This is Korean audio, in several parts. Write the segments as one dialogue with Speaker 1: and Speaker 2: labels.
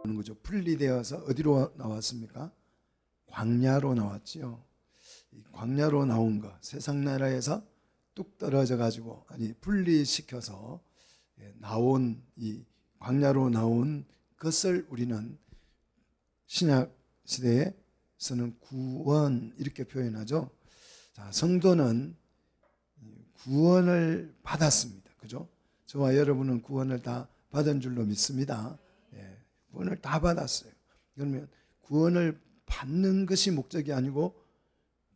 Speaker 1: 하는 거죠. 분리되어서 어디로 나왔습니까? 광야로 나왔지요. 이 광야로 나온 것, 세상 나라에서 뚝 떨어져 가지고 분리시켜서 나온 이 광야로 나온 것을 우리는 신약 시대에서는 구원 이렇게 표현하죠. 자, 성도는 구원을 받았습니다. 그죠? 저와 여러분은 구원을 다 받은 줄로 믿습니다. 구원을 다 받았어요. 그러면 구원을 받는 것이 목적이 아니고,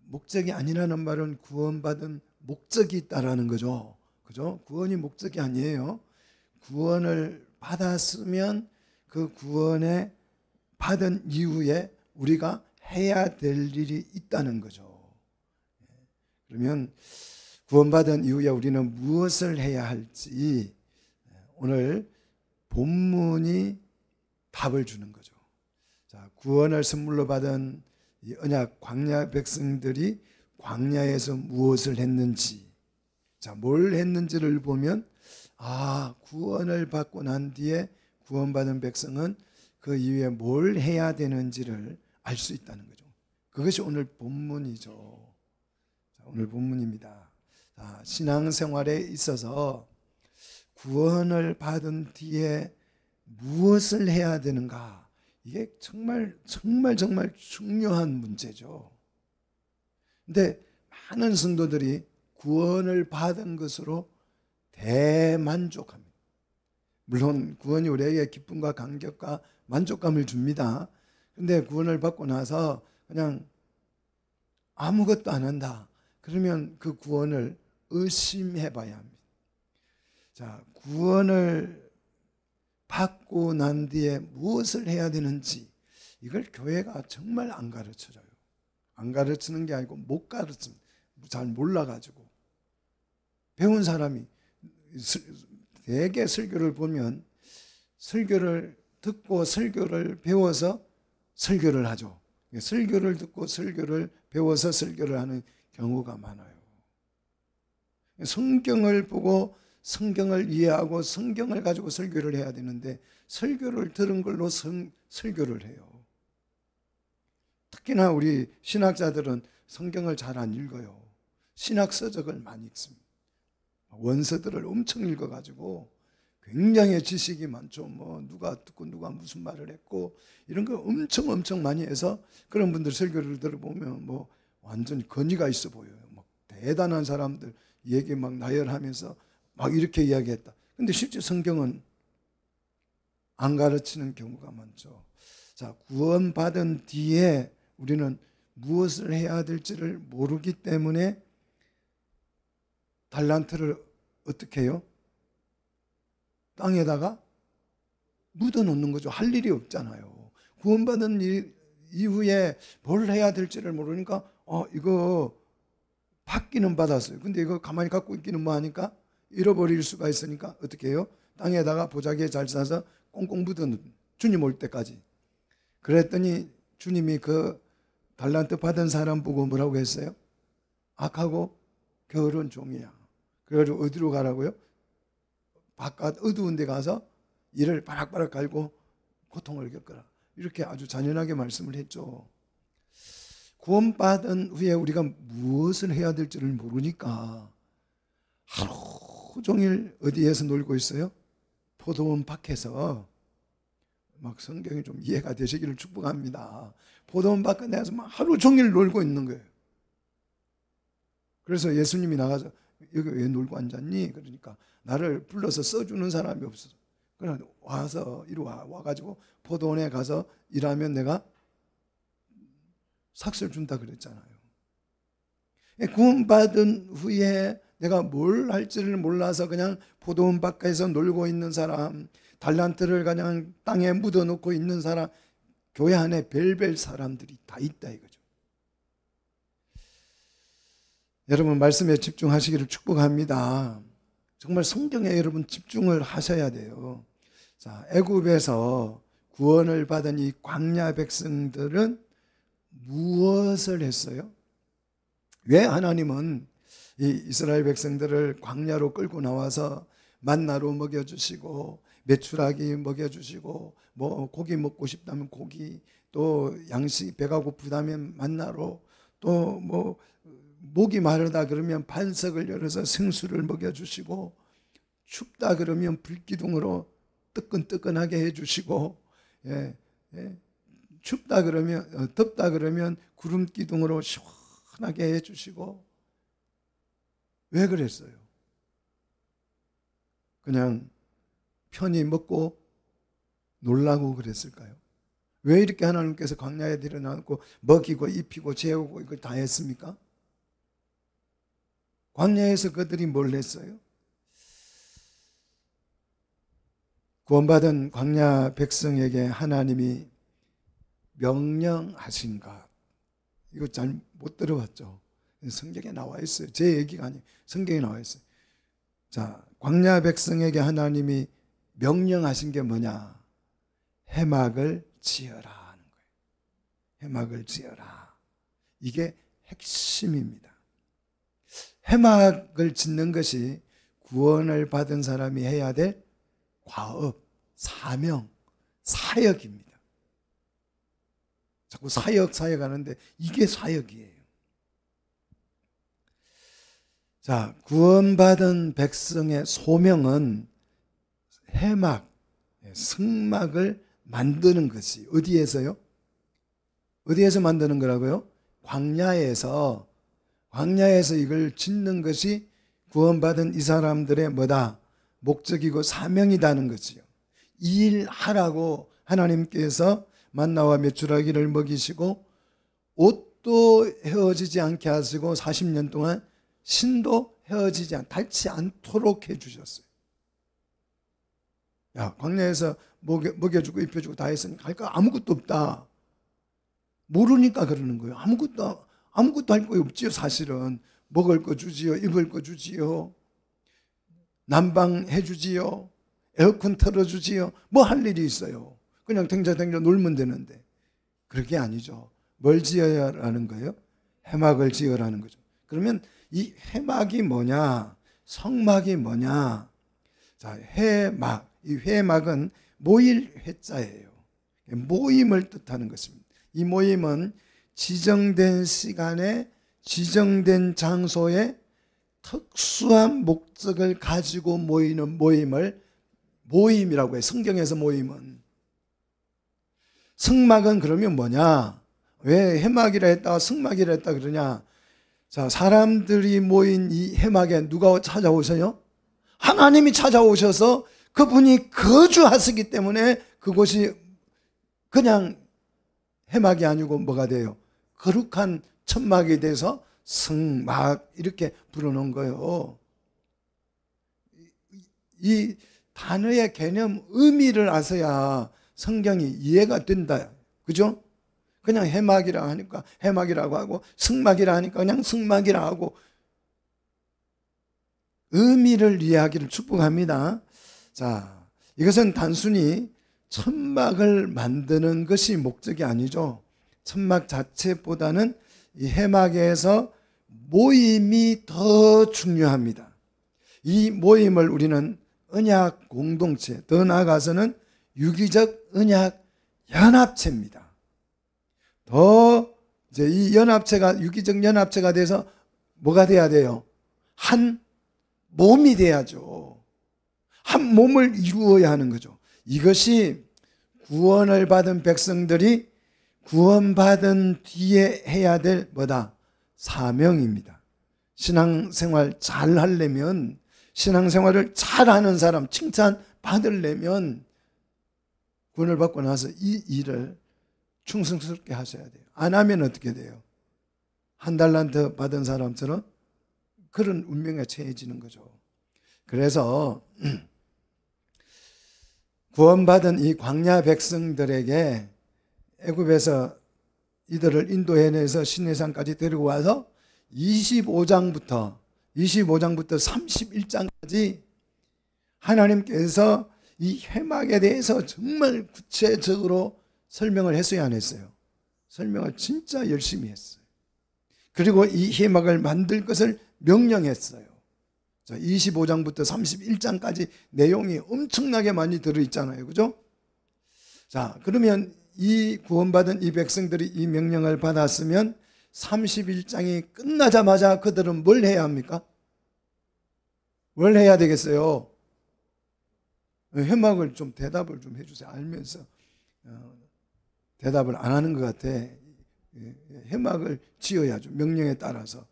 Speaker 1: 목적이 아니라는 말은 구원받은 목적이 있다라는 거죠. 그죠? 구원이 목적이 아니에요. 구원을 받았으면 그 구원에 받은 이후에 우리가 해야 될 일이 있다는 거죠. 그러면 구원받은 이후에 우리는 무엇을 해야 할지 오늘 본문이 답을 주는 거죠. 자, 구원을 선물로 받은 이 언약 광야 백성들이 광야에서 무엇을 했는지, 자, 뭘 했는지를 보면 구원을 받고 난 뒤에 구원받은 백성은 그 이후에 뭘 해야 되는지를 알 수 있다는 거죠. 그것이 오늘 본문이죠. 자, 오늘 본문입니다. 자, 신앙생활에 있어서 구원을 받은 뒤에 무엇을 해야 되는가? 이게 정말 중요한 문제죠. 근데 많은 성도들이 구원을 받은 것으로 대만족합니다. 물론 구원이 우리에게 기쁨과 감격과 만족감을 줍니다. 근데 구원을 받고 나서 그냥 아무것도 안 한다. 그러면 그 구원을 의심해 봐야 합니다. 자, 구원을 받고 난 뒤에 무엇을 해야 되는지 이걸 교회가 정말 안 가르쳐줘요. 안 가르치는 게 아니고 못 가르칩니다. 잘 몰라가지고. 배운 사람이 대개 설교를 보면 설교를 듣고 설교를 배워서 설교를 하죠. 설교를 듣고 설교를 배워서 설교를 하는 경우가 많아요. 성경을 보고 성경을 이해하고 성경을 가지고 설교를 해야 되는데 설교를 들은 걸로 설교를 해요. 특히나 우리 신학자들은 성경을 잘 안 읽어요. 신학 서적을 많이 읽습니다. 원서들을 엄청 읽어가지고 굉장히 지식이 많죠. 누가 듣고 누가 무슨 말을 했고 이런 거 엄청 많이 해서 그런 분들 설교를 들어보면 완전히 권위가 있어 보여요. 대단한 사람들 얘기 나열하면서 이렇게 이야기했다. 근데 실제 성경은 안 가르치는 경우가 많죠. 자, 구원받은 뒤에 우리는 무엇을 해야 될지를 모르기 때문에 달란트를 어떻게 해요? 땅에다가 묻어놓는 거죠. 할 일이 없잖아요. 구원받은 이후에 뭘 해야 될지를 모르니까 이거 받기는 받았어요. 근데 이거 가만히 갖고 있기는 뭐하니까 잃어버릴 수가 있으니까 어떻게 해요? 땅에다가 보자기에 잘 싸서 꽁꽁 묻어놓는, 주님 올 때까지. 그랬더니 주님이 그 달란트 받은 사람 보고 뭐라고 했어요? 악하고 게으른 종이야. 그래가지고 어디로 가라고요? 바깥 어두운 데 가서 이를 바락바락 갈고 고통을 겪어라. 이렇게 아주 잔인하게 말씀을 했죠. 구원받은 후에 우리가 무엇을 해야 될지를 모르니까 하루 종일 어디에서 놀고 있어요? 포도원 밖에서. 성경이 좀 이해가 되시기를 축복합니다. 포도원 밖에 내서 하루 종일 놀고 있는 거예요. 그래서 예수님이 나가서 여기 왜 놀고 앉았니? 그러니까 나를 불러서 써주는 사람이 없어서. 그래 와서 이리 와가지고 포도원에 가서 일하면 내가 삭슬 준다 그랬잖아요. 구원받은 후에 내가 뭘 할지를 몰라서 그냥 포도원 밖에서 놀고 있는 사람, 달란트를 그냥 땅에 묻어놓고 있는 사람, 교회 안에 별별 사람들이 다 있다 이거죠. 여러분 말씀에 집중하시기를 축복합니다. 정말 성경에 여러분 집중을 하셔야 돼요. 자, 애굽에서 구원을 받은 이 광야 백성들은 무엇을 했어요? 왜 하나님은 이 이스라엘 백성들을 광야로 끌고 나와서 만나로 먹여주시고 메추라기 먹여주시고, 뭐 고기 먹고 싶다면 고기, 또 양식 배가 고프다면 만나로, 또 뭐 목이 마르다 그러면 반석을 열어서 생수를 먹여주시고, 춥다 그러면 불기둥으로 뜨끈뜨끈하게 해주시고, 예, 예. 춥다 그러면 덥다 그러면 구름 기둥으로 시원하게 해주시고. 왜 그랬어요? 그냥 편히 먹고 놀라고 그랬을까요? 왜 이렇게 하나님께서 광야에 데려놓고 먹이고 입히고 재우고 이걸 다 했습니까? 광야에서 그들이 뭘 했어요? 구원받은 광야 백성에게 하나님이 명령하신 것, 이거 잘 못 들어봤죠? 성경에 나와 있어요. 제 얘기가 아니에요. 성경에 나와 있어요. 자, 광야 백성에게 하나님이 명령하신 게 뭐냐? 해막을 지어라 하는 거예요. 해막을 지어라. 이게 핵심입니다. 해막을 짓는 것이 구원을 받은 사람이 해야 될 과업, 사명, 사역입니다. 자꾸 사역 하는데 이게 사역이에요. 자, 구원받은 백성의 소명은 해막, 성막을 만드는 것이 어디에서요? 어디에서 만드는 거라고요? 광야에서 이걸 짓는 것이 구원받은 이 사람들의 뭐다? 목적이고 사명이다는 거지요. 이 일 하라고 하나님께서 만나와 메추라기를 먹이시고 옷도 헤어지지 않게 하시고 40년 동안 신도 닳지 않도록 해주셨어요. 야, 광야에서 먹여주고 입혀주고 다 했으니까 할 거 아무것도 없다. 모르니까 그러는 거예요. 아무것도 할 거 없지요. 사실은 먹을 거 주지요, 입을 거 주지요, 난방 해주지요, 에어컨 틀어주지요. 뭐 할 일이 있어요. 그냥 댕자댕자 놀면 되는데. 그게 아니죠. 뭘 지어야 하는 거예요? 해막을 지어라는 거죠. 그러면 이 해막이 뭐냐? 성막이 뭐냐? 자, 해막. 이 회막은 모일 회자예요. 모임을 뜻하는 것입니다. 이 모임은 지정된 시간에 지정된 장소에 특수한 목적을 가지고 모이는 모임을 모임이라고 해요. 성경에서 모임은. 성막은 그러면 뭐냐? 왜 해막이라 했다가 성막이라 했다 그러냐? 자, 사람들이 모인 이 해막에 누가 찾아오셔요? 하나님이 찾아오셔서 그분이 거주하시기 때문에 그곳이 그냥 해막이 아니고 뭐가 돼요? 거룩한 천막이 돼서 성막 이렇게 부르는 거예요. 이 단어의 개념, 의미를 아셔야 성경이 이해가 된다. 그죠? 그냥 해막이라 하니까 해막이라고 하고 성막이라 하니까 그냥 성막이라 하고 의미를 이해하기를 축복합니다. 자, 이것은 단순히 천막을 만드는 것이 목적이 아니죠. 천막 자체보다는 이 해막에서 모임이 더 중요합니다. 이 모임을 우리는 언약 공동체, 더 나아가서는 유기적 언약 연합체입니다. 더 이제 이 연합체가 유기적 연합체가 돼서 뭐가 돼야 돼요? 한 몸이 돼야죠. 한 몸을 이루어야 하는 거죠. 이것이 구원을 받은 백성들이 구원받은 뒤에 해야 될 뭐다? 사명입니다. 신앙생활 잘 하려면, 신앙생활을 잘하는 사람 칭찬 받으려면 구원을 받고 나서 이 일을 충성스럽게 하셔야 돼요. 안 하면 어떻게 돼요? 한 달란트 받은 사람처럼 그런 운명에 처해지는 거죠. 그래서 구원받은 이 광야 백성들에게 애굽에서 이들을 인도해내서 시내산까지 데리고 와서 25장부터 31장까지 하나님께서 이 회막에 대해서 정말 구체적으로 설명을 했어요, 안 했어요? 설명을 진짜 열심히 했어요. 그리고 이 회막을 만들 것을 명령했어요. 자, 25장부터 31장까지 내용이 엄청나게 많이 들어있잖아요. 그죠? 자, 그러면 이 구원받은 이 백성들이 이 명령을 받았으면 31장이 끝나자마자 그들은 뭘 해야 합니까? 뭘 해야 되겠어요? 해막을 좀 대답을 좀 해주세요. 알면서 대답을 안 하는 것 같아. 해막을 지어야죠. 명령에 따라서.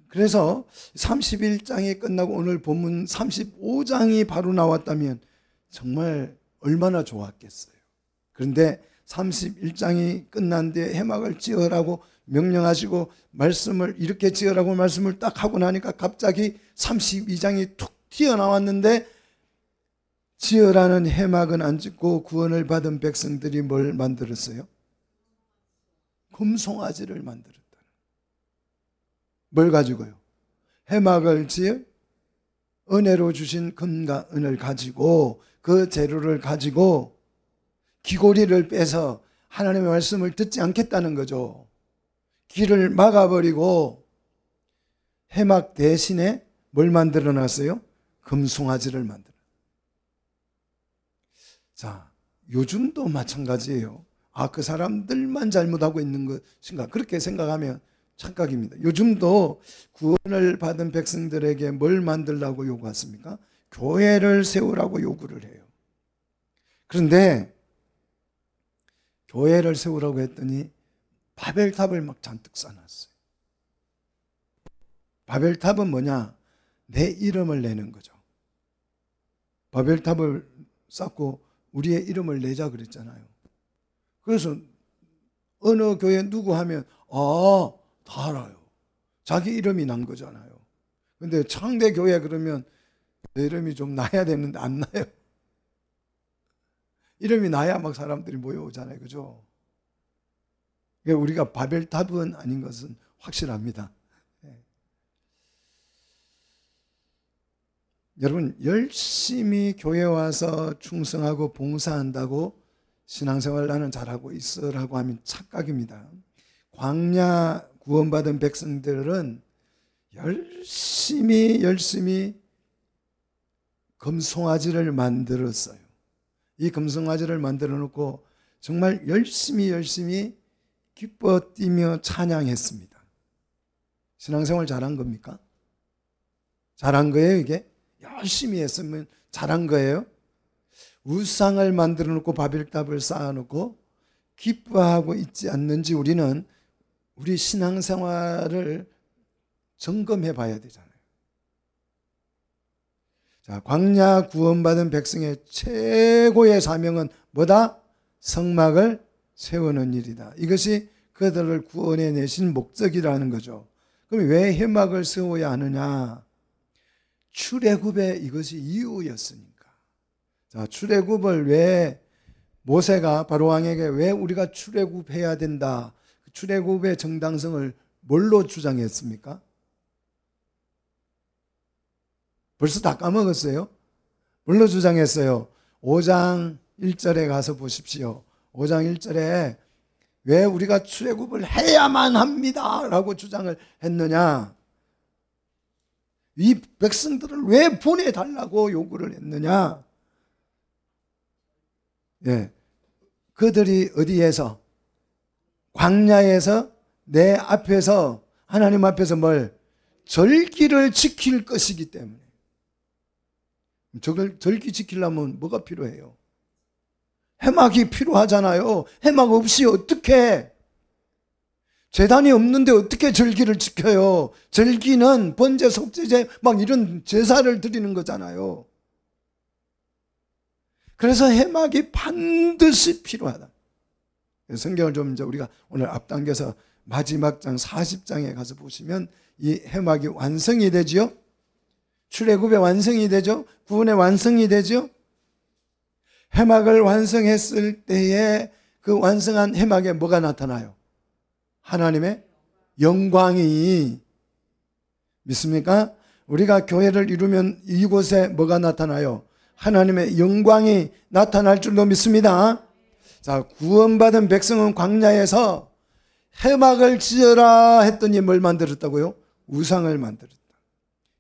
Speaker 1: 그래서 31장이 끝나고 오늘 본문 35장이 바로 나왔다면 정말 얼마나 좋았겠어요. 그런데 31장이 끝난 뒤에 해막을 지으라고 명령하시고 말씀을 이렇게 지으라고 말씀을 딱 하고 나니까 갑자기 32장이 툭 튀어나왔는데 지으라는 해막은 안 짓고 구원을 받은 백성들이 뭘 만들었어요? 금송아지를 만들었다. 뭘 가지고요? 해막을 지어 은혜로 주신 금과 은을 가지고 그 재료를 가지고 귀고리를 빼서 하나님의 말씀을 듣지 않겠다는 거죠. 귀를 막아버리고 해막 대신에 뭘 만들어 놨어요? 금송아지를 만들어. 자, 요즘도 마찬가지예요. 아, 그 사람들만 잘못하고 있는 것인가? 그렇게 생각하면 착각입니다. 요즘도 구원을 받은 백성들에게 뭘 만들라고 요구했습니까? 교회를 세우라고 요구를 해요. 그런데 교회를 세우라고 했더니 바벨탑을 막 잔뜩 쌓아놨어요. 바벨탑은 뭐냐? 내 이름을 내는 거죠. 바벨탑을 쌓고 우리의 이름을 내자 그랬잖아요. 그래서 어느 교회 누구 하면 다 알아요. 자기 이름이 난 거잖아요. 근데 창대 교회 그러면 내 이름이 좀 나야 되는데 안 나요. 이름이 나야 막 사람들이 모여오잖아요. 그죠? 우리가 바벨탑은 아닌 것은 확실합니다. 네. 여러분, 열심히 교회 와서 충성하고 봉사한다고 신앙생활 나는 잘하고 있으라고 하면 착각입니다. 광야 구원받은 백성들은 열심히 금송아지를 만들었어요. 이 금송아지를 만들어 놓고 정말 열심히 기뻐 뛰며 찬양했습니다. 신앙생활 잘한 겁니까? 잘한 거예요, 이게? 열심히 했으면 잘한 거예요? 우상을 만들어 놓고 바벨탑을 쌓아 놓고 기뻐하고 있지 않는지 우리는 우리 신앙생활을 점검해 봐야 되잖아요. 자, 광야 구원받은 백성의 최고의 사명은 뭐다? 성막을 세우는 일이다. 이것이 그들을 구원해 내신 목적이라는 거죠. 그럼 왜 해막을 세워야 하느냐? 출애굽의 이것이 이유였으니까. 자, 출애굽을 왜 모세가 바로왕에게 왜 우리가 출애굽해야 된다? 출애굽의 정당성을 뭘로 주장했습니까? 벌써 다 까먹었어요? 뭘로 주장했어요? 5장 1절에 가서 보십시오. 5장 1절에 왜 우리가 출애굽을 해야만 합니다 라고 주장을 했느냐? 이 백성들을 왜 보내달라고 요구를 했느냐? 예, 그들이 어디에서? 광야에서 내 앞에서 하나님 앞에서 뭘? 절기를 지킬 것이기 때문에. 저걸 절기 지키려면 뭐가 필요해요? 해막이 필요하잖아요. 해막 없이 어떻게? 제단이 없는데 어떻게 절기를 지켜요? 절기는 번제, 속죄제 막 이런 제사를 드리는 거잖아요. 그래서 해막이 반드시 필요하다. 성경을 좀 이제 우리가 오늘 앞당겨서 마지막 장 40장에 가서 보시면 이 해막이 완성이 되지요. 출애굽의 완성이 되죠. 구원의 완성이 되죠. 해막을 완성했을 때에 그 완성한 해막에 뭐가 나타나요? 하나님의 영광이. 믿습니까? 우리가 교회를 이루면 이곳에 뭐가 나타나요? 하나님의 영광이 나타날 줄로 믿습니다. 자, 구원받은 백성은 광야에서 해막을 지어라 했더니 뭘 만들었다고요? 우상을 만들었다.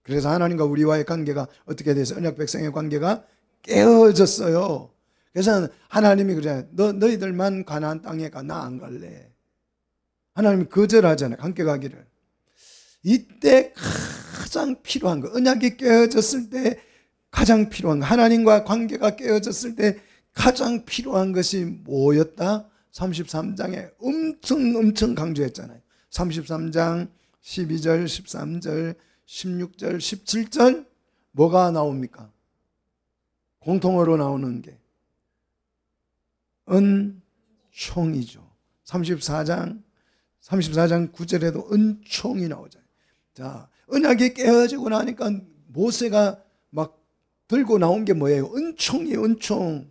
Speaker 1: 그래서 하나님과 우리와의 관계가 어떻게 돼서 언약 백성의 관계가 깨어졌어요. 그래서 하나님이 그래, 너희들만 가나안 땅에 가, 나 안 갈래. 하나님이 거절하잖아요, 함께 가기를. 이때 가장 필요한 거, 언약이 깨어졌을 때 가장 필요한 거, 하나님과 관계가 깨어졌을 때 가장 필요한 것이 뭐였다? 33장에 엄청 강조했잖아요. 33장 12절, 13절, 16절, 17절 뭐가 나옵니까? 공통어로 나오는 게 은총이죠. 34장 9절에도 은총이 나오잖아요. 자, 언약이 깨어지고 나니까 모세가 막 들고 나온 게 뭐예요? 은총이에요, 은총.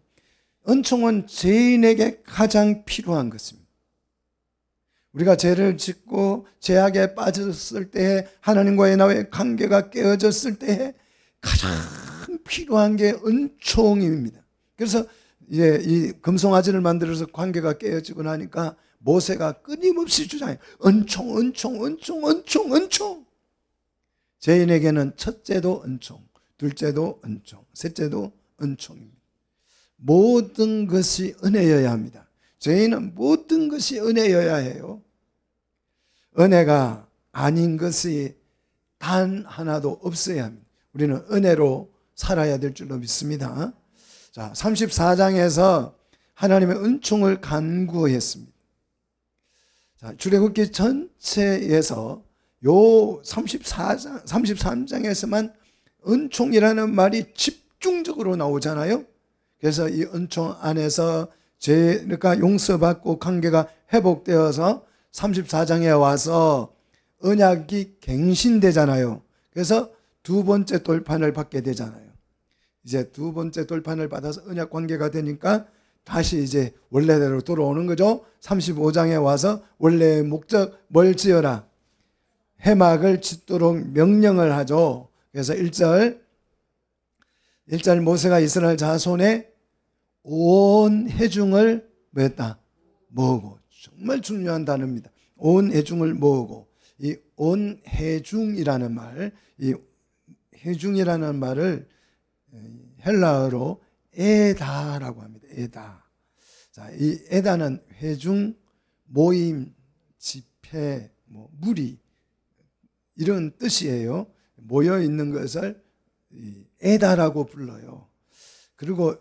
Speaker 1: 은총은 죄인에게 가장 필요한 것입니다. 우리가 죄를 짓고 죄악에 빠졌을 때, 하나님과의 나의 관계가 깨어졌을 때 가장 필요한 게 은총입니다. 그래서 이제 이 금송아지를 만들어서 관계가 깨어지고 나니까 모세가 끊임없이 주장해요. 은총, 은총, 은총, 은총, 은총. 죄인에게는 첫째도 은총, 둘째도 은총, 셋째도 은총입니다. 모든 것이 은혜여야 합니다. 죄인은 모든 것이 은혜여야 해요. 은혜가 아닌 것이 단 하나도 없어야 합니다. 우리는 은혜로 살아야 될 줄로 믿습니다. 자, 34장에서 하나님의 은총을 간구했습니다. 자, 출애굽기 전체에서 요 33장에서만 은총이라는 말이 집중적으로 나오잖아요. 그래서 이 은총 안에서 죄가 용서받고 관계가 회복되어서 34장에 와서 언약이 갱신되잖아요. 그래서 두 번째 돌판을 받게 되잖아요. 이제 두 번째 돌판을 받아서 언약 관계가 되니까 다시 이제 원래대로 돌아오는 거죠. 35장에 와서 원래의 목적 뭘 지어라? 회막을 짓도록 명령을 하죠. 그래서 1절 모세가 이스라엘 자손의 온 회중을 뭐했다? 모으고. 정말 중요한 단어입니다. 온 회중을 모으고. 이 온 회중이라는 말, 이 회중이라는 말을 헬라어로 에다라고 합니다. 에다. 자, 이 에다는 회중, 모임, 집회, 무리 이런 뜻이에요. 모여 있는 것을 에다라고 불러요. 그리고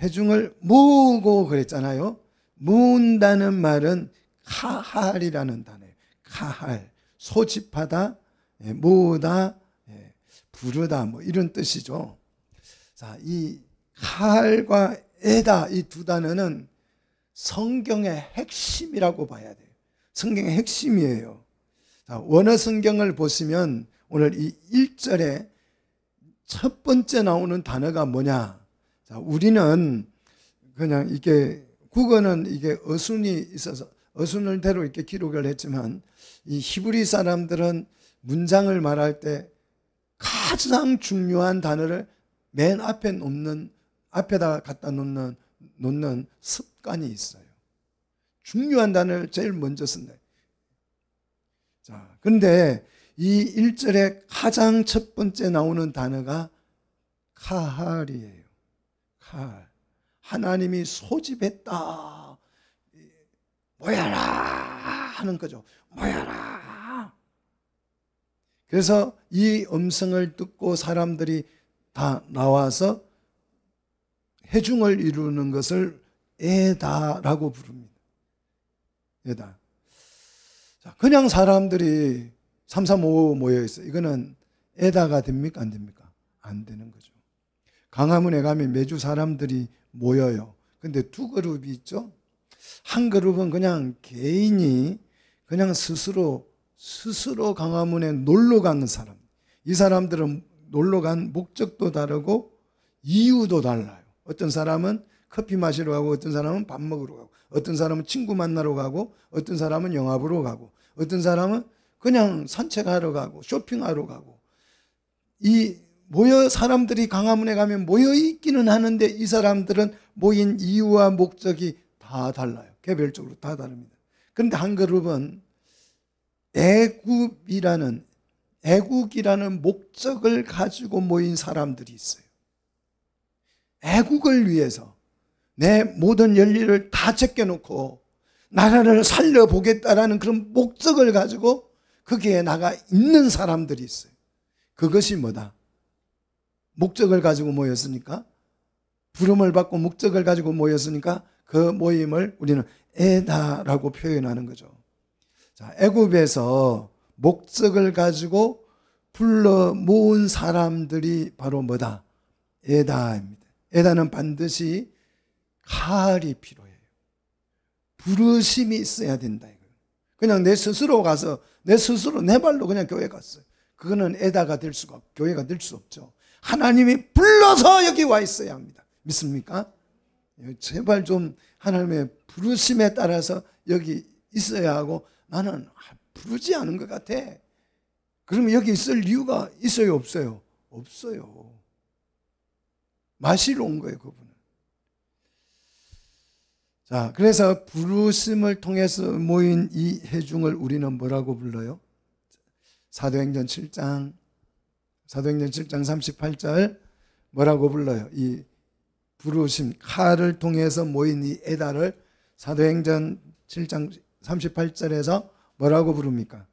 Speaker 1: 회중을 모으고 그랬잖아요. 모은다는 말은 카할이라는 단어예요. 카할, 소집하다, 모으다, 부르다 이런 뜻이죠. 자, 이 카할과 에다 이 두 단어는 성경의 핵심이라고 봐야 돼요. 성경의 핵심이에요. 자, 원어 성경을 보시면 오늘 이 1절에 첫 번째 나오는 단어가 뭐냐? 자, 우리는 그냥 이게 국어는 이게 어순이 있어서 어순을대로 이렇게 기록을 했지만 이 히브리 사람들은 문장을 말할 때 가장 중요한 단어를 맨 앞에 앞에다가 갖다 놓는 습관이 있어요. 중요한 단어를 제일 먼저 쓴다. 자, 그런데 이 1절에 가장 첫 번째 나오는 단어가 카할이에요. 카할. 하나님이 소집했다. 모여라 하는 거죠. 모여라. 그래서 이 음성을 듣고 사람들이 다 나와서 회중을 이루는 것을 에다라고 부릅니다. 에다. 자, 그냥 사람들이 335 모여 있어요. 이거는 에다가 됩니까? 안 됩니까? 안 되는 거죠. 강화문에 가면 매주 사람들이 모여요. 근데 두 그룹이 있죠. 한 그룹은 그냥 개인이 그냥 스스로 강화문에 놀러 가는 사람. 이 사람들은 놀러 간 목적도 다르고 이유도 달라요. 어떤 사람은 커피 마시러 가고, 어떤 사람은 밥 먹으러 가고, 어떤 사람은 친구 만나러 가고, 어떤 사람은 영화 보러 가고, 어떤 사람은 그냥 산책하러 가고, 쇼핑하러 가고. 사람들이 강화문에 가면 모여 있기는 하는데 이 사람들은 모인 이유와 목적이 다 달라요. 개별적으로 다 다릅니다. 그런데 한 그룹은 애굽이라는 애국이라는 목적을 가지고 모인 사람들이 있어요. 애국을 위해서 내 모든 열리를 다 제껴놓고 나라를 살려보겠다라는 그런 목적을 가지고 거기에 나가 있는 사람들이 있어요. 그것이 뭐다? 목적을 가지고 모였으니까, 부름을 받고 목적을 가지고 모였으니까 그 모임을 우리는 에다라고 표현하는 거죠. 자, 애굽에서 목적을 가지고 불러 모은 사람들이 바로 뭐다? 에다입니다. 에다는 반드시 칼이 필요해요. 부르심이 있어야 된다. 그냥 내 스스로 가서 내 스스로 내 발로 그냥 교회 갔어요. 그거는 에다가 될 수가 없고 교회가 될 수 없죠. 하나님이 불러서 여기 와 있어야 합니다. 믿습니까? 제발 좀 하나님의 부르심에 따라서 여기 있어야 하고, 나는 부르지 않은 것 같아. 그러면 여기 있을 이유가 있어요, 없어요? 없어요. 마시러 온 거예요, 그분은. 자, 그래서 부르심을 통해서 모인 이 회중을 우리는 뭐라고 불러요? 사도행전 7장 38절 뭐라고 불러요? 이 부르심, 칼을 통해서 모인 이 에다를 사도행전 7장 38절에서 뭐라고 부릅니까?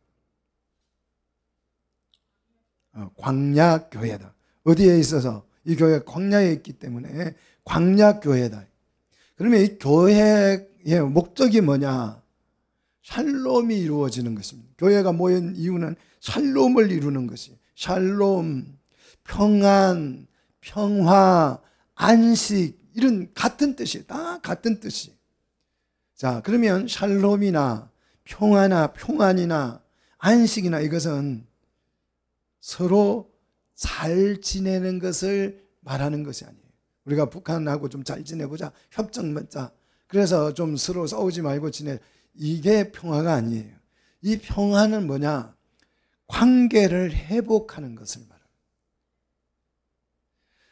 Speaker 1: 광야교회다. 어디에 있어서? 이 교회가 광야에 있기 때문에 광야교회다. 그러면 이 교회의 목적이 뭐냐? 샬롬이 이루어지는 것입니다. 교회가 모인 이유는 샬롬을 이루는 것이. 샬롬, 평안, 평화, 안식, 이런 같은 뜻이에요. 다 같은 뜻이. 자, 그러면 샬롬이나 평화나 평안이나 안식이나 이것은 서로 잘 지내는 것을 말하는 것이 아니에요. 우리가 북한하고 좀 잘 지내보자, 협정 맺자, 그래서 좀 서로 싸우지 말고 지내, 이게 평화가 아니에요. 이 평화는 뭐냐? 관계를 회복하는 것을 말합니다.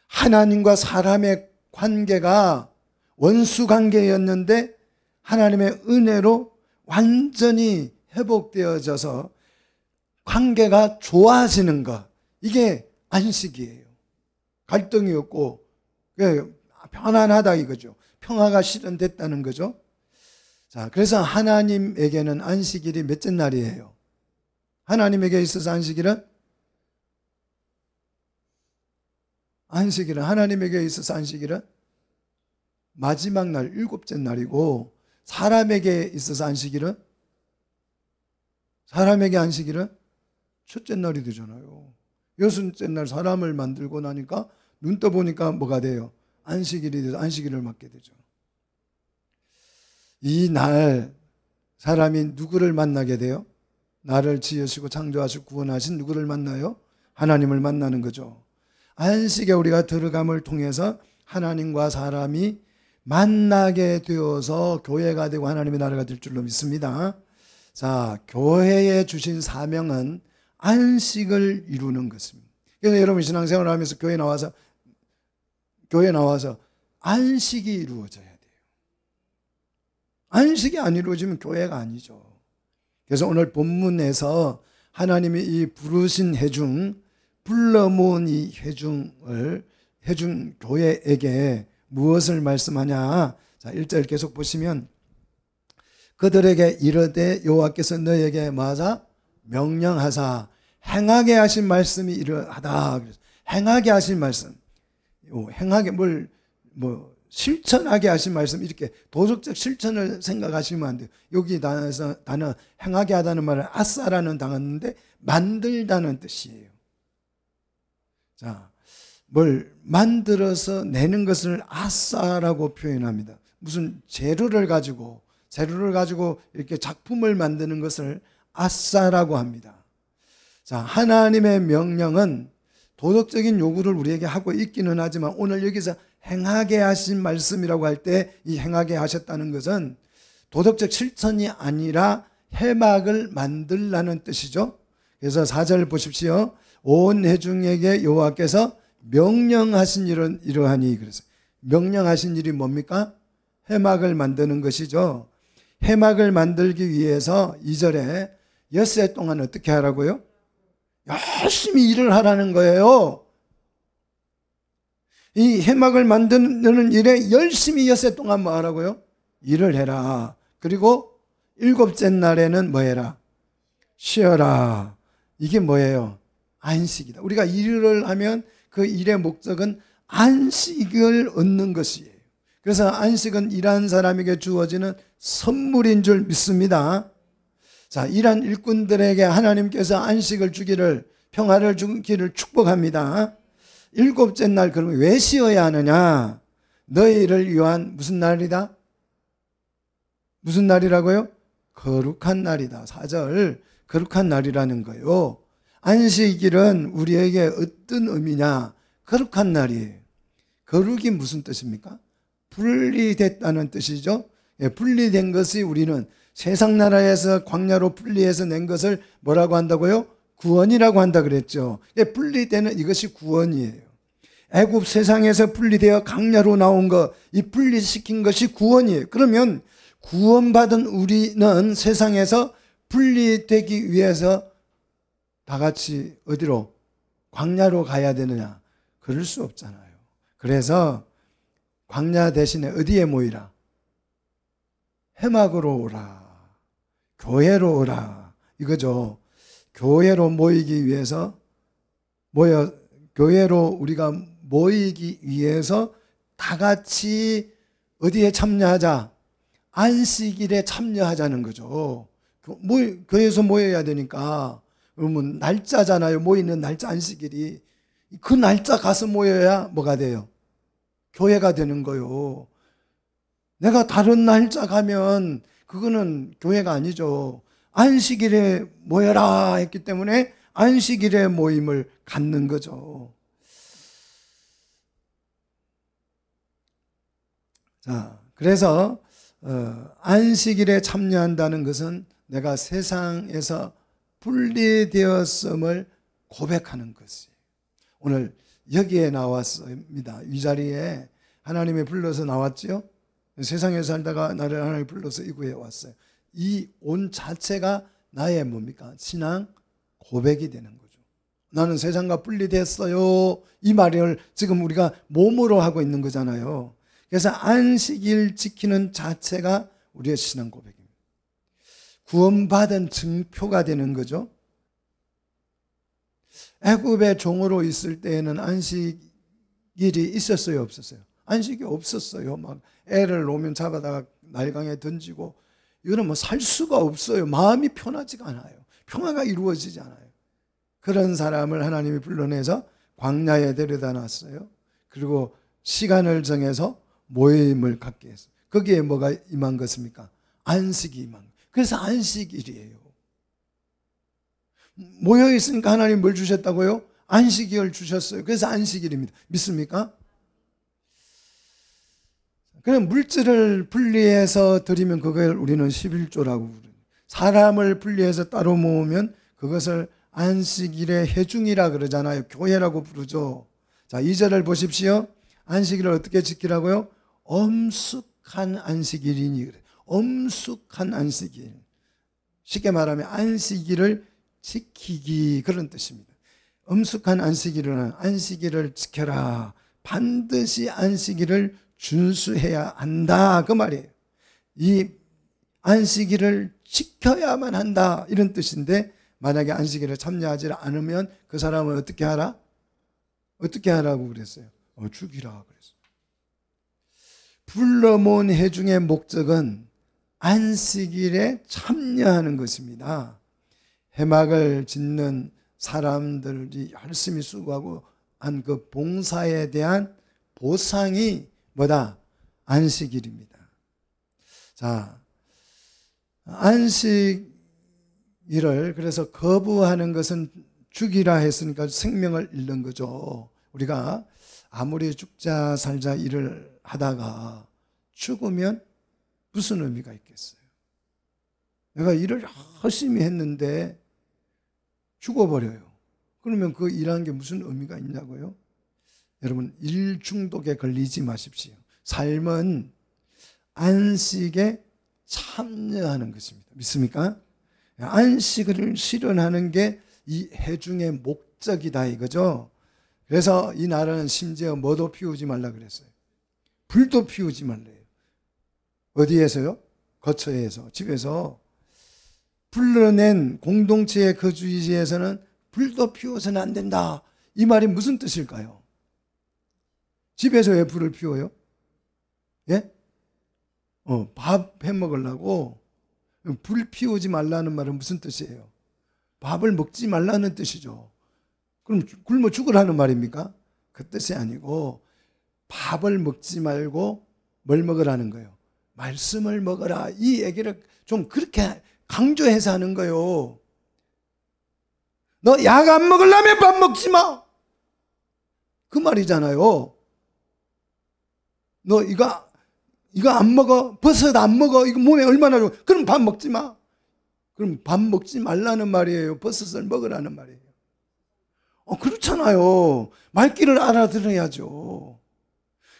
Speaker 1: 하나님과 사람의 관계가 원수 관계였는데 하나님의 은혜로 완전히 회복되어져서 관계가 좋아지는 것, 이게 안식이에요. 갈등이 없고 편안하다 이거죠. 평화가 실현됐다는 거죠. 자, 그래서 하나님에게는 안식일이 몇째 날이에요? 하나님에게 있어서 하나님에게 있어서 안식일은 마지막 날, 7째 날이고, 사람에게 있어서 안식일은 첫째 날이 되잖아요. 6째 날 사람을 만들고 나니까 눈 떠보니까 뭐가 돼요? 안식일이 돼서 안식일을 맞게 되죠. 이 날 사람이 누구를 만나게 돼요? 나를 지으시고 창조하시고 구원하신 누구를 만나요? 하나님을 만나는 거죠. 안식에 우리가 들어감을 통해서 하나님과 사람이 만나게 되어서 교회가 되고 하나님의 나라가 될 줄로 믿습니다. 자, 교회에 주신 사명은 안식을 이루는 것입니다. 그래서 여러분 신앙생활을 하면서 교회 나와서 안식이 이루어져야 돼요. 안식이 안 이루어지면 교회가 아니죠. 그래서 오늘 본문에서 하나님이 이 부르신 회중, 불러 모은 이 회중 교회에게 무엇을 말씀하냐? 자, 1절 계속 보시면, 그들에게 이르되 여호와께서 너에게 뭐하자? 명령하사 행하게 하신 말씀이 이러하다. 행하게 하신 말씀, 행하게 실천하게 하신 말씀, 이렇게 도덕적 실천을 생각하시면 안 돼요. 여기 단어 행하게 하다는 말은 아싸라는 단어인데 만들다는 뜻이에요. 자, 뭘 만들어서 내는 것을 아싸라고 표현합니다. 무슨 재료를 가지고 이렇게 작품을 만드는 것을 아싸라고 합니다. 자, 하나님의 명령은 도덕적인 요구를 우리에게 하고 있기는 하지만 오늘 여기서 행하게 하신 말씀이라고 할 때 이 행하게 하셨다는 것은 도덕적 실천이 아니라 해막을 만들라는 뜻이죠. 그래서 4절 보십시오. 온 회중에게 여호와께서 명령하신 일은 이러하니, 그래서 명령하신 일이 뭡니까? 해막을 만드는 것이죠. 해막을 만들기 위해서 2절에 엿새 동안 어떻게 하라고요? 열심히 일을 하라는 거예요. 이 해막을 만드는 일에 열심히 엿새 동안 뭐 하라고요? 일을 해라. 그리고 일곱째 날에는 뭐 해라? 쉬어라. 이게 뭐예요? 안식이다. 우리가 일을 하면 그 일의 목적은 안식을 얻는 것이에요. 그래서 안식은 일하는 사람에게 주어지는 선물인 줄 믿습니다. 자, 일한 일꾼들에게 하나님께서 안식을 주기를, 평화를 주기를 축복합니다. 일곱째 날 그러면 왜 쉬어야 하느냐? 너희를 위한 무슨 날이다? 무슨 날이라고요? 거룩한 날이다. 4절 거룩한 날이라는 거예요. 안식일은 우리에게 어떤 의미냐? 거룩한 날이에요. 거룩이 무슨 뜻입니까? 분리됐다는 뜻이죠. 예, 분리된 것이 우리는 세상 나라에서 광야로 분리해서 낸 것을 뭐라고 한다고요? 구원이라고 한다 그랬죠. 예, 분리되는 이것이 구원이에요. 애굽 세상에서 분리되어 광야로 나온 것, 이 분리시킨 것이 구원이에요. 그러면 구원받은 우리는 세상에서 분리되기 위해서 다 같이 어디로? 광야로 가야 되느냐? 그럴 수 없잖아요. 그래서 광야 대신에 어디에 모이라? 해막으로 오라. 교회로 오라. 이거죠. 교회로 모이기 위해서 교회로 우리가 모이기 위해서 다 같이 어디에 참여하자? 안식일에 참여하자는 거죠. 교회에서 모여야 되니까. 그러면 날짜잖아요. 모이는 날짜 안식일이. 그 날짜 가서 모여야 뭐가 돼요? 교회가 되는 거요. 내가 다른 날짜 가면 그거는 교회가 아니죠. 안식일에 모여라 했기 때문에 안식일에 모임을 갖는 거죠. 자, 그래서 안식일에 참여한다는 것은 내가 세상에서 분리되었음을 고백하는 것이에요. 오늘 여기에 나왔습니다. 이 자리에 하나님이 불러서 나왔죠. 세상에 살다가 나를 하나님이 불러서 이 구에 왔어요. 이 온 자체가 나의 뭡니까? 신앙 고백이 되는 거죠. 나는 세상과 분리됐어요. 이 말을 지금 우리가 몸으로 하고 있는 거잖아요. 그래서 안식일 지키는 자체가 우리의 신앙 고백입니다. 구원받은 증표가 되는 거죠. 애굽의 종으로 있을 때에는 안식일이 있었어요, 없었어요? 안식이 없었어요. 막 애를 놓으면 잡아다가 날강에 던지고, 이거는 뭐 살 수가 없어요. 마음이 편하지가 않아요. 평화가 이루어지지 않아요. 그런 사람을 하나님이 불러내서 광야에 데려다 놨어요. 그리고 시간을 정해서 모임을 갖게 했어요. 거기에 뭐가 임한 것입니까? 안식이 임한 거예요. 그래서 안식일이에요. 모여 있으니까 하나님 뭘 주셨다고요? 안식일을 주셨어요. 그래서 안식일입니다. 믿습니까? 그럼 물질을 분리해서 드리면 그걸 우리는 11조라고 부르는, 사람을 분리해서 따로 모으면 그것을 안식일의 회중이라 그러잖아요. 교회라고 부르죠. 자, 2절을 보십시오. 안식일을 어떻게 지키라고요? 엄숙한 안식일이니 그래. 엄숙한 안식일. 쉽게 말하면 안식일을 지키기, 그런 뜻입니다. 엄숙한 안식일은 안식일을 지켜라. 반드시 안식일을 준수해야 한다, 그 말이에요. 이 안식일을 지켜야만 한다, 이런 뜻인데, 만약에 안식일에 참여하지 않으면 그 사람을 어떻게 하라? 어떻게 하라고 그랬어요? 죽이라 그랬어요. 불러 모은 회중의 목적은 안식일에 참여하는 것입니다. 해막을 짓는 사람들이 열심히 수고하고 한 그 봉사에 대한 보상이 뭐다? 안식일입니다. 자, 안식일을 그래서 거부하는 것은 죽이라 했으니까 생명을 잃는 거죠. 우리가 아무리 죽자 살자 일을 하다가 죽으면 무슨 의미가 있겠어요? 내가 일을 열심히 했는데 죽어버려요. 그러면 그 일하는 게 무슨 의미가 있냐고요? 여러분, 일 중독에 걸리지 마십시오. 삶은 안식에 참여하는 것입니다. 믿습니까? 안식을 실현하는 게 이 해중의 목적이다 이거죠. 그래서 이 나라는 심지어 뭐도 피우지 말라 그랬어요. 불도 피우지 말래요. 어디에서요? 거처에서, 집에서. 불러낸 공동체의 거주지에서는 불도 피워서는 안 된다. 이 말이 무슨 뜻일까요? 집에서 왜 불을 피워요? 예? 밥 해 먹으려고. 불 피우지 말라는 말은 무슨 뜻이에요? 밥을 먹지 말라는 뜻이죠. 그럼 굶어 죽으라는 말입니까? 그 뜻이 아니고 밥을 먹지 말고 뭘 먹으라는 거예요? 말씀을 먹어라. 이 얘기를 좀 그렇게 강조해서 하는 거예요. 너 약 안 먹으려면 밥 먹지 마. 그 말이잖아요. 너 이거 안 먹어. 버섯 안 먹어. 이거 몸에 얼마나 좋아. 그럼 밥 먹지 마. 그럼 밥 먹지 말라는 말이에요. 버섯을 먹으라는 말이에요. 그렇잖아요. 말귀를 알아들어야죠.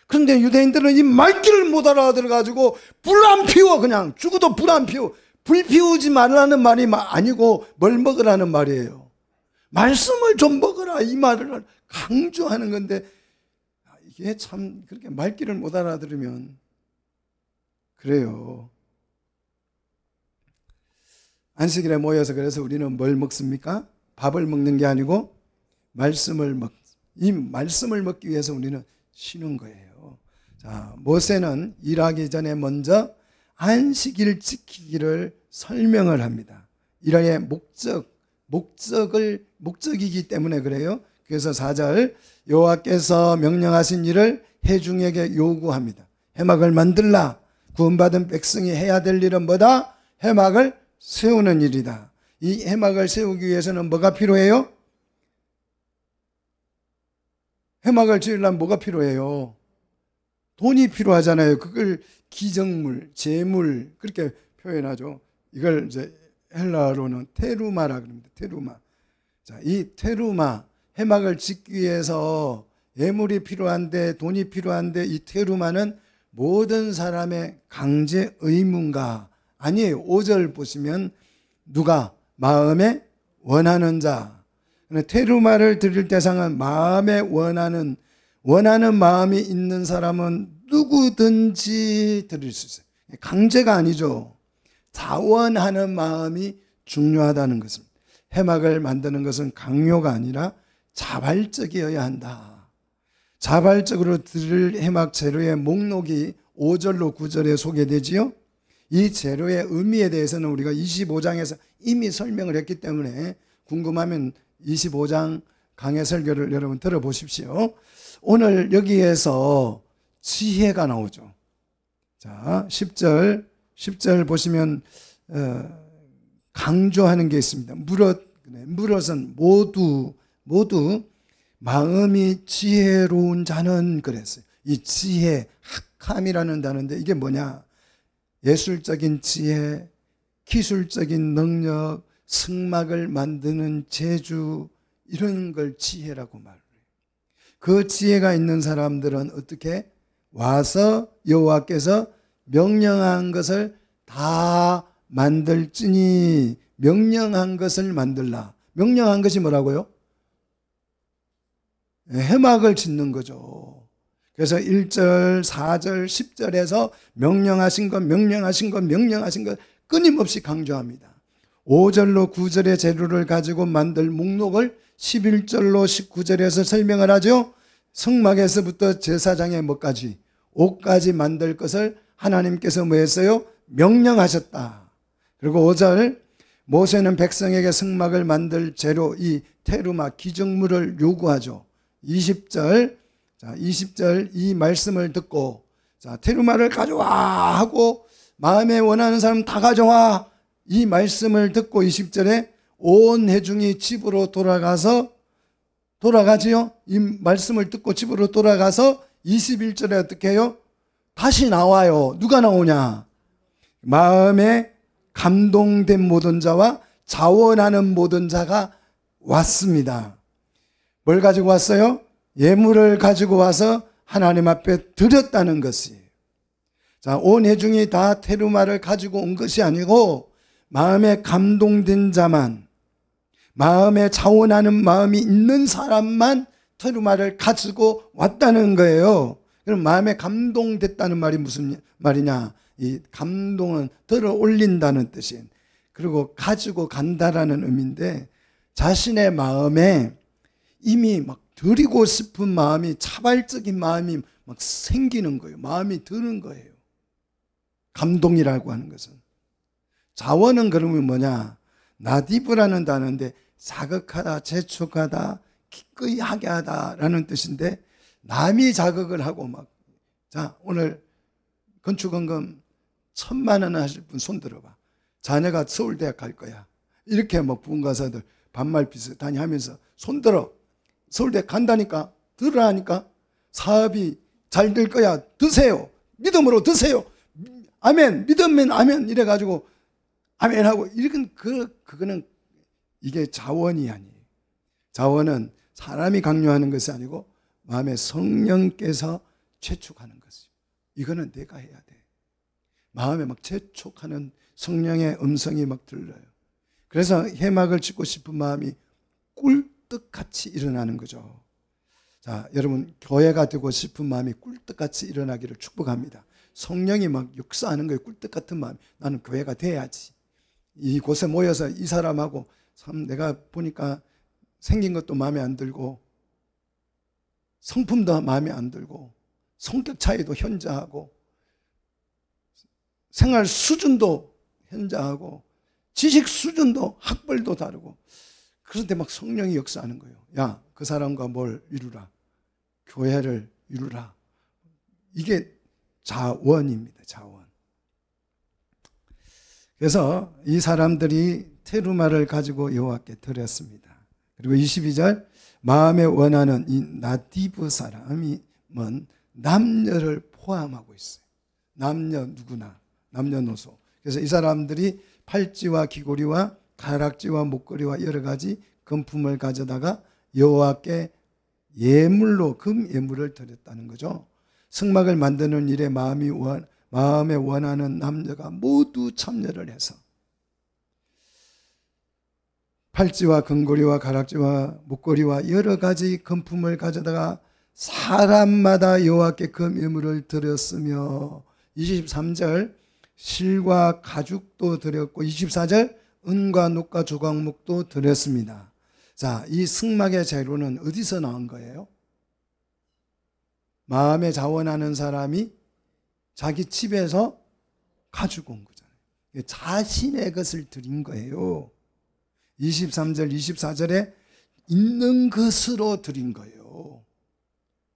Speaker 1: 그런데 유대인들은 이 말귀를 못 알아들어가지고 불 안 피워. 그냥 죽어도 불 안 피워. 불 피우지 말라는 말이 아니고 뭘 먹으라는 말이에요. 말씀을 좀 먹어라. 이 말을 강조하는 건데 이게 참 그렇게 말귀를 못 알아들으면 그래요. 안식일에 모여서 그래서 우리는 뭘 먹습니까? 밥을 먹는 게 아니고 이 말씀을 먹기 위해서 우리는 쉬는 거예요. 자, 모세는 일하기 전에 먼저 안식일 지키기를 설명을 합니다. 일의 목적이기 때문에 그래요. 그래서 4절 여호와께서 명령하신 일을 회중에게 요구합니다. 회막을 만들라. 구원받은 백성이 해야 될 일은 뭐다? 회막을 세우는 일이다. 이 회막을 세우기 위해서는 뭐가 필요해요? 회막을 지으려면 뭐가 필요해요? 돈이 필요하잖아요. 그걸 기정물, 재물 그렇게 표현하죠. 이걸 이제 헬라어로는 테루마라 그럽니다. 테루마. 자, 이 테루마 회막을 짓기 위해서 예물이 필요한데 돈이 필요한데 이 테루마는 모든 사람의 강제 의무인가? 아니에요. 5절 보시면 누가 마음에 원하는 자. 테루마를 드릴 대상은 마음에 원하는 마음이 있는 사람은 누구든지 드릴 수 있어요. 강제가 아니죠. 자원하는 마음이 중요하다는 것입니다. 회막을 만드는 것은 강요가 아니라 자발적이어야 한다. 자발적으로 드릴 회막 재료의 목록이 5절로 9절에 소개되지요. 이 재료의 의미에 대해서는 우리가 25장에서 이미 설명을 했기 때문에 궁금하면 25장 강해 설교를 여러분 들어보십시오. 오늘 여기에서 지혜가 나오죠. 자, 10절 보시면 강조하는 게 있습니다. 무릇은 모두 마음이 지혜로운 자는 그랬어요. 이 지혜, 학함이라는 단어인데 이게 뭐냐? 예술적인 지혜, 기술적인 능력, 승막을 만드는 재주 이런 걸 지혜라고 말해요. 그 지혜가 있는 사람들은 어떻게? 와서 여호와께서 명령한 것을 다 만들지니 명령한 것을 만들라. 명령한 것이 뭐라고요? 회막을 짓는 거죠. 그래서 1절, 4절, 10절에서 명령하신 것 끊임없이 강조합니다. 5절로 9절의 재료를 가지고 만들 목록을 11절로 19절에서 설명을 하죠. 성막에서부터 제사장의 뭐까지? 옷까지 만들 것을 하나님께서 뭐 했어요? 명령하셨다. 그리고 5절 모세는 백성에게 성막을 만들 재료 이 테루마 기정물을 요구하죠. 20절 이 말씀을 듣고 자 테루마를 가져와 하고 마음에 원하는 사람 다 가져와 이 말씀을 듣고 20절에 온 회중이 집으로 돌아가지요. 이 말씀을 듣고 집으로 돌아가서 21절에 어떻게 해요? 다시 나와요. 누가 나오냐? 마음에 감동된 모든 자와 자원하는 모든 자가 왔습니다. 뭘 가지고 왔어요? 예물을 가지고 와서 하나님 앞에 드렸다는 것이에요. 자, 온 회중이 다 테루마를 가지고 온 것이 아니고 마음에 감동된 자만 마음에 자원하는 마음이 있는 사람만 테루마를 가지고 왔다는 거예요. 그럼 마음에 감동됐다는 말이 무슨 말이냐? 이 감동은 들어 올린다는 뜻인. 그리고 가지고 간다라는 의미인데, 자신의 마음에 이미 막 드리고 싶은 마음이, 차발적인 마음이 막 생기는 거예요. 마음이 드는 거예요. 감동이라고 하는 것은. 자원은 그러면 뭐냐? 나디브라는 단어인데 자극하다, 재촉하다, 기꺼이 하게 하다라는 뜻인데, 남이 자극을 하고 막, 자, 오늘 건축원금 1,000만 원 하실 분 손 들어봐. 자녀가 서울대학 갈 거야. 이렇게 뭐 부흥가사들 반말 비슷하니 하면서 손 들어. 서울대 간다니까, 들으라니까, 사업이 잘 될 거야. 드세요. 믿음으로 드세요. 아멘. 믿으면 아멘. 이래가지고 아멘 하고, 이건 그거는 이게 자원이 아니에요. 자원은 사람이 강요하는 것이 아니고 마음에 성령께서 재촉하는 것이죠. 이거는 내가 해야 돼. 마음에 막 재촉하는 성령의 음성이 막 들려요. 그래서 해막을 짓고 싶은 마음이 꿀떡같이 일어나는 거죠. 자, 여러분, 교회가 되고 싶은 마음이 꿀떡같이 일어나기를 축복합니다. 성령이 막 역사하는 거예요. 꿀떡같은 마음. 나는 교회가 돼야지. 이곳에 모여서 이 사람하고 참 내가 보니까 생긴 것도 마음에 안 들고, 성품도 마음에 안 들고, 성격 차이도 현저하고, 생활 수준도 현저하고, 지식 수준도 학벌도 다르고, 그런데 막 성령이 역사하는 거예요. 야, 그 사람과 뭘 이루라. 교회를 이루라. 이게 자원입니다. 자원. 그래서 이 사람들이 테루마를 가지고 여호와께 드렸습니다. 그리고 22절, 마음에 원하는 이 나디브 사람이 남녀를 포함하고 있어요. 남녀 누구나, 남녀노소. 그래서 이 사람들이 팔찌와 귀고리와 가락지와 목걸이와 여러 가지 금품을 가져다가 여호와께 예물로 금 예물을 드렸다는 거죠. 승막을 만드는 일에 마음에 원하는 남녀가 모두 참여를 해서 팔찌와 금고리와 가락지와 목걸이와 여러 가지 금품을 가져다가 사람마다 여호와께 금 예물을 드렸으며, 23절 실과 가죽도 드렸고, 24절 은과 녹과 조각목도 드렸습니다. 자, 이 승막의 재료는 어디서 나온 거예요? 마음에 자원하는 사람이 자기 집에서 가지고 온 거잖아요. 자신의 것을 드린 거예요. 23절, 24절에 있는 것으로 드린 거예요.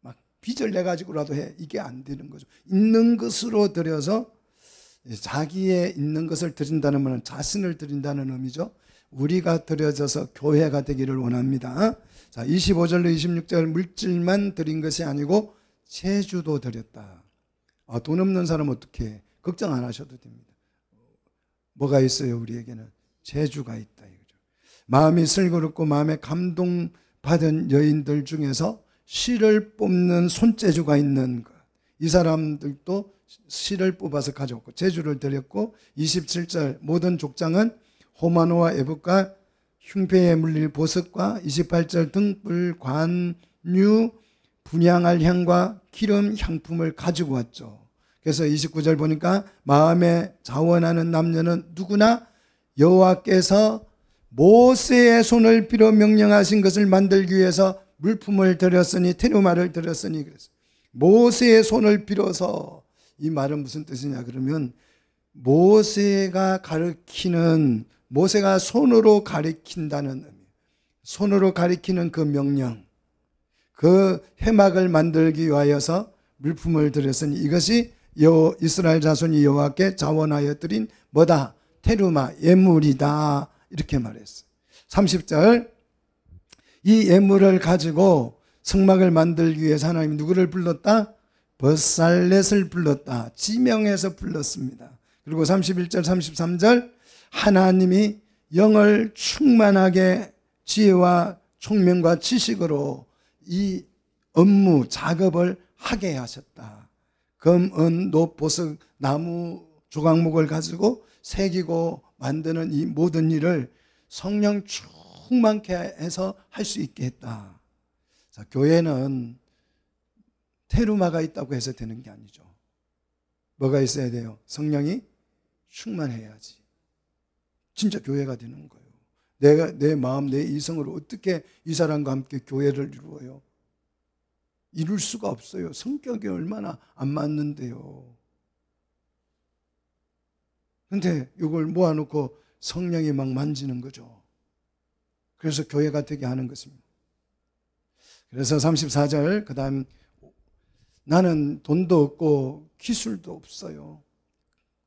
Speaker 1: 막 빚을 내가지고라도 해. 이게 안 되는 거죠. 있는 것으로 드려서, 자기의 있는 것을 드린다는 말은 자신을 드린다는 의미죠. 우리가 드려져서 교회가 되기를 원합니다. 자, 25절로 26절, 물질만 드린 것이 아니고 제주도 드렸다. 돈 없는 사람 어떻게 해? 걱정 안 하셔도 됩니다. 뭐가 있어요? 우리에게는 제주가 있다. 마음이 슬그럽고 마음에 감동받은 여인들 중에서 실을 뽑는 손재주가 있는 것, 이 사람들도 실을 뽑아서 가져왔고 제주를 드렸고, 27절 모든 족장은 호마노와 에봇과 흉패에 물릴 보석과, 28절 등불, 관유, 분향할 향과 기름, 향품을 가지고 왔죠. 그래서 29절 보니까 마음에 자원하는 남녀는 누구나 여호와께서 모세의 손을 빌어 명령하신 것을 만들기 위해서 물품을 드렸으니, 테루마를 드렸으니. 그래서 모세의 손을 빌어서, 이 말은 무슨 뜻이냐 그러면, 모세가 가르치는, 모세가 손으로 가리킨다는 의미, 손으로 가리키는 그 명령, 그 회막을 만들기 위하여서 물품을 드렸으니 이것이 이스라엘 자손이 여호와께 자원하여 드린 뭐다? 테루마, 예물이다. 이렇게 말했어요. 30절, 이 예물을 가지고 성막을 만들기 위해서 하나님이 누구를 불렀다? 버살렛을 불렀다. 지명해서 불렀습니다. 그리고 31절, 33절, 하나님이 영을 충만하게 지혜와 총명과 지식으로 이 업무, 작업을 하게 하셨다. 금, 은, 녹, 보석, 나무, 조각목을 가지고 새기고 만드는 이 모든 일을 성령 충만케 해서 할 수 있게 했다. 자, 교회는 테르마가 있다고 해서 되는 게 아니죠. 뭐가 있어야 돼요? 성령이 충만해야지 진짜 교회가 되는 거예요. 내 마음, 내 이성으로 어떻게 이 사람과 함께 교회를 이루어요? 이룰 수가 없어요. 성격이 얼마나 안 맞는데요. 근데 이걸 모아놓고 성령이 막 만지는 거죠. 그래서 교회가 되게 하는 것입니다. 그래서 34절, 그 다음, 나는 돈도 없고 기술도 없어요.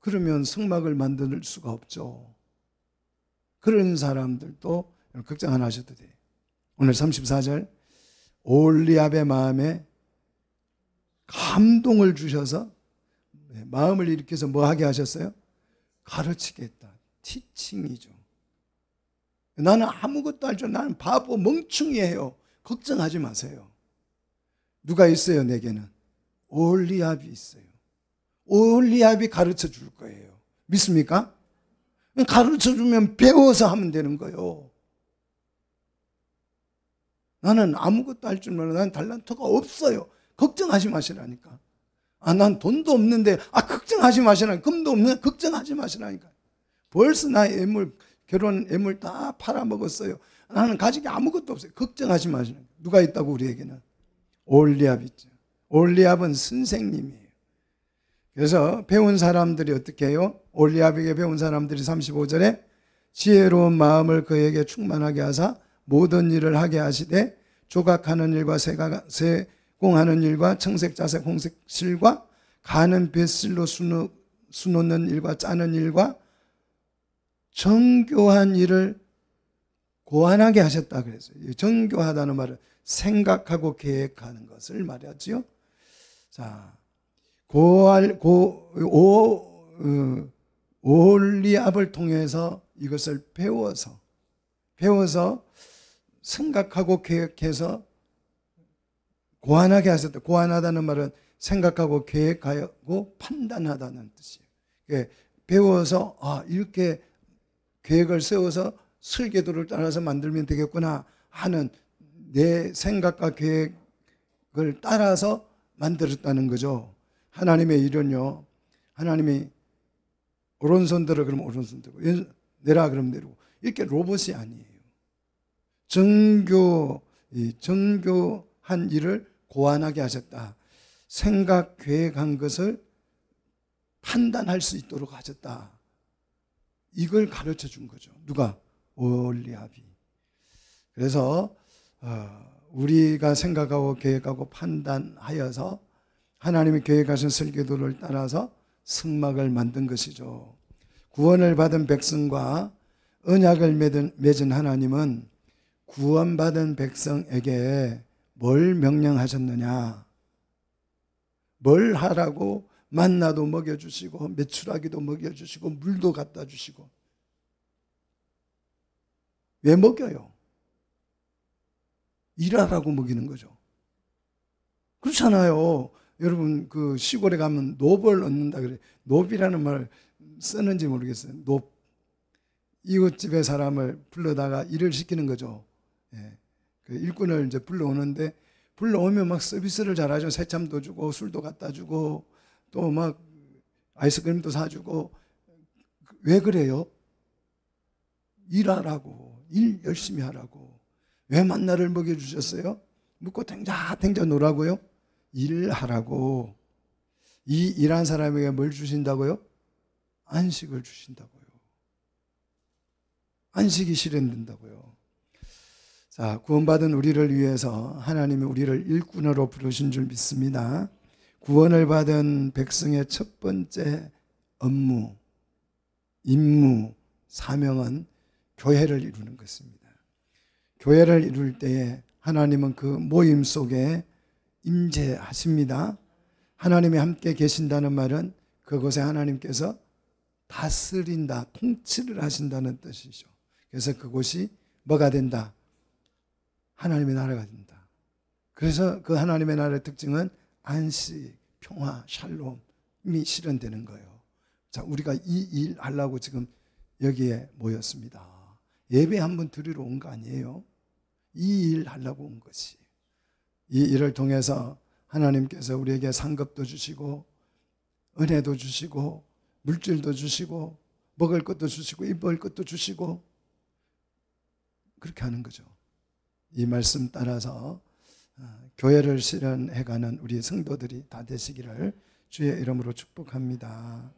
Speaker 1: 그러면 성막을 만들 수가 없죠. 그런 사람들도 걱정 안 하셔도 돼요. 오늘 34절, 올리압의 마음에 감동을 주셔서 마음을 일으켜서 뭐 하게 하셨어요? 가르치게 했다. 티칭이죠. 나는 아무것도 알 줄, 나는 바보 멍충이에요. 걱정하지 마세요. 누가 있어요? 내게는 올리압이 있어요. 올리압이 가르쳐 줄 거예요. 믿습니까? 가르쳐 주면 배워서 하면 되는 거예요. 나는 아무것도 할 줄 몰라. 난 달란트가 없어요. 걱정하지 마시라니까. 난 돈도 없는데, 걱정하지 마시라니까. 금도 없는데, 걱정하지 마시라니까. 벌써 나 결혼 애물 다 팔아먹었어요. 나는 가진 게 아무것도 없어요. 걱정하지 마시라니까. 누가 있다고 우리에게는? 올리압 있죠. 올리압은 선생님이에요. 그래서 배운 사람들이 어떻게 해요? 올리압에게 배운 사람들이 35절에 지혜로운 마음을 그에게 충만하게 하사 모든 일을 하게 하시되 조각하는 일과 세공하는 일과 청색자색 홍색실과 가는 뱃실로 수놓는 일과 짜는 일과 정교한 일을 고안하게 하셨다 그랬어요. 정교하다는 말은 생각하고 계획하는 것을 말하지요. 자, 올리압을 통해서 이것을 배워서 생각하고 계획해서 고안하게 하셨다. 고안하다는 말은 생각하고 계획하고 판단하다는 뜻이에요. 배워서 이렇게 계획을 세워서 설계도를 따라서 만들면 되겠구나 하는 내 생각과 계획을 따라서 만들었다는 거죠. 하나님의 일은요, 하나님이 오른손 들어 그러면 오른손 들고 내라 그러면 내리고 이렇게 로봇이 아니에요. 정교한 일을 고안하게 하셨다. 생각, 계획한 것을 판단할 수 있도록 하셨다. 이걸 가르쳐 준 거죠. 누가? 올리압이. 그래서 우리가 생각하고 계획하고 판단하여서 하나님이 계획하신 설계도를 따라서 성막을 만든 것이죠. 구원을 받은 백성과 언약을 맺은 하나님은 구원받은 백성에게 뭘 명령하셨느냐? 뭘 하라고? 만나도 먹여주시고 메추라기도 먹여주시고 물도 갖다 주시고. 왜 먹여요? 일하라고 먹이는 거죠. 그렇잖아요. 여러분 그 시골에 가면 노벌 얻는다 그래. 노비라는 말 쓰는지 모르겠어요. 이웃집의 사람을 불러다가 일을 시키는 거죠. 그 일꾼을 이제 불러오는데 불러오면 막 서비스를 잘하죠. 새참도 주고 술도 갖다 주고 또 막 아이스크림도 사주고. 왜 그래요? 일하라고. 일 열심히 하라고. 왜 만나를 먹여주셨어요? 묵고 탱자 놀라고요? 일하라고. 이 일한 사람에게 뭘 주신다고요? 안식을 주신다고요. 안식이 실현된다고요. 자, 구원받은 우리를 위해서 하나님이 우리를 일꾼으로 부르신 줄 믿습니다. 구원을 받은 백성의 첫 번째 업무, 임무, 사명은 교회를 이루는 것입니다. 교회를 이룰 때에 하나님은 그 모임 속에 임재하십니다. 하나님이 함께 계신다는 말은 그곳에 하나님께서 다스린다, 통치를 하신다는 뜻이죠. 그래서 그곳이 뭐가 된다? 하나님의 나라가 된다. 그래서 그 하나님의 나라의 특징은 안식, 평화, 샬롬이 실현되는 거예요. 자, 우리가 이 일 하려고 지금 여기에 모였습니다. 예배 한번 드리러 온 거 아니에요? 이 일 하려고 온 것이. 이 일을 통해서 하나님께서 우리에게 상급도 주시고 은혜도 주시고 물질도 주시고 먹을 것도 주시고 입을 것도 주시고 그렇게 하는 거죠. 이 말씀 따라서 교회를 실현해가는 우리 성도들이 다 되시기를 주의 이름으로 축복합니다.